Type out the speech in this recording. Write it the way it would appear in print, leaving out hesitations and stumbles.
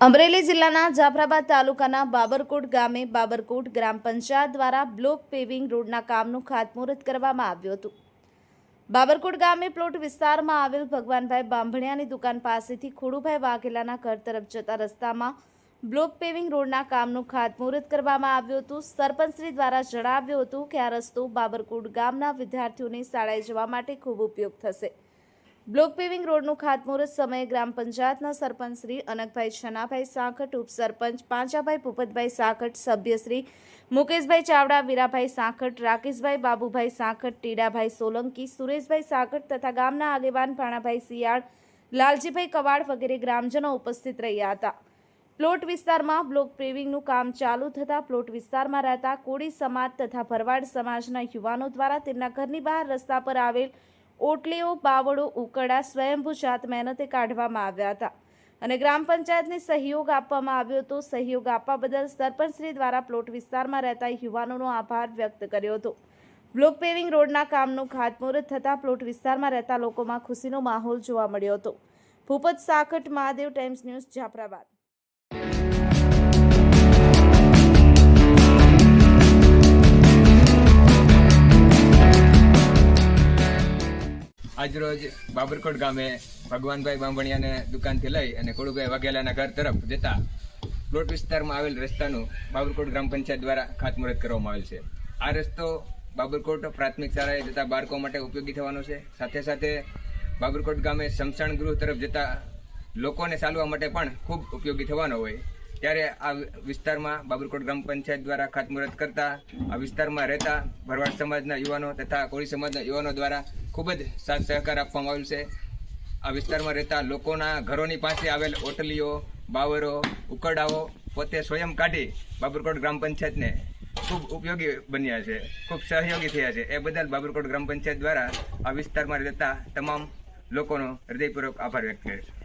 અમરેલી જિલ્લાના જાફરાબાદ તાલુકાના બાબરકોટ ગામે બાબરકોટ ગ્રામ પંચાયત દ્વારા બ્લોક પેવિંગ રોડના કામનું ખાતમુહૂર્ત કરવામાં આવ્યું હતું। બાબરકોટ ગામે પ્લોટ વિસ્તારમાં આવેલ ભગવાનભાઈ બાંભણિયાની દુકાન પાસેથી ખોડુભાઈ વાઘેલાના ઘર તરફ જતા રસ્તામાં બ્લોક પેવિંગ રોડના કામનું ખાતમુહૂર્ત કરવામાં આવ્યું હતું। સરપંચશ્રી દ્વારા જણાવ્યું હતું કે આ રસ્તો બાબરકોટ ગામના વિદ્યાર્થીઓને શાળાએ જવા માટે ખૂબ ઉપયોગ થશે। બ્લોક પેવિંગ રોડનું ખાતમુહૂર્ત સમયે ગ્રામ પંચાયતના સરપંચ શ્રી અનકભાઈ છનાભાઈ સાંખટ, ઉપસરપંચ પાંચાભાઈ ભૂપતભાઈ સાંખટ, સભ્યશ્રી મુકેશભાઈ ચાવડા, વીરાભાઈ સાંખટ, રાકેશભાઈ બાબુભાઈ સાંખટ, ટીડાભાઈ સોલંકી, સુરેશભાઈ સાંખટ તથા ગામના આગેવાન ભાણાભાઈ સિયાળ, લાલજીભાઈ કવાડ વગેરે ગ્રામજનો ઉપસ્થિત રહ્યા હતા। પ્લોટ વિસ્તારમાં બ્લોક પેવિંગનું કામ ચાલુ થતાં પ્લોટ વિસ્તારમાં રહેતા કોળી સમાજ તથા ભરવાડ સમાજના યુવાનો દ્વારા તેમના ઘરની બહાર રસ્તા પર આવેલ ઓટલીઓ, બાવળો, ઉકરડા સ્વયંભૂ જાત મહેનતે કાઢવામાં આવ્યા હતા અને ગ્રામ પંચાયતને સહયોગ આપવામાં આવ્યો હતો। સહયોગ આપવા બદલ સરપંચશ્રી દ્વારા પ્લોટ વિસ્તારમાં રહેતા યુવાનોનો આભાર વ્યક્ત કર્યો હતો। બ્લોક પેવિંગ રોડના કામનું ખાતમુહૂર્ત થતાં પ્લોટ વિસ્તારમાં રહેતા લોકોમાં ખુશીનો માહોલ જોવા મળ્યો હતો। Bhupat Sankhat, Mahadev Times News, Jafrabad. આજરોજ બાબરકોટ ગામે ભગવાનભાઈ બાંભણિયાને દુકાનથી લઈ અને ખોડુભાઈ વાઘેલાના ઘર તરફ જતા પ્લોટ વિસ્તારમાં આવેલ રસ્તાનું બાબરકોટ ગ્રામ પંચાયત દ્વારા ખાતમુહૂર્ત કરવામાં આવેલ છે। આ રસ્તો બાબરકોટ પ્રાથમિક શાળાએ જતા બાળકો માટે ઉપયોગી થવાનો છે। સાથે સાથે બાબરકોટ ગામે સ્મશાન ગૃહ તરફ જતા લોકોને ચાલવા માટે પણ ખૂબ ઉપયોગી થવાનો હોય ત્યારે આ વિસ્તારમાં બાબરકોટ ગ્રામ પંચાયત દ્વારા ખાતમુહૂર્ત કરતા આ વિસ્તારમાં રહેતા ભરવાડ સમાજના યુવાનો તથા કોળી સમાજના યુવાનો દ્વારા ખૂબ જ સાથ સહકાર આપવામાં આવેલ છે। આ વિસ્તારમાં રહેતા લોકોના ઘરોની પાસે આવેલ ઓટલીઓ, બાવરો, ઉકરડાઓ પોતે સ્વયં કાઢી બાબરકોટ ગ્રામ પંચાયતને ખૂબ ઉપયોગી બન્યા છે, ખૂબ સહયોગી થયા છે। એ બદલ બાબરકોટ ગ્રામ પંચાયત દ્વારા આ વિસ્તારમાં રહેતા તમામ લોકોનો હૃદયપૂર્વક આભાર વ્યક્ત કરે છે।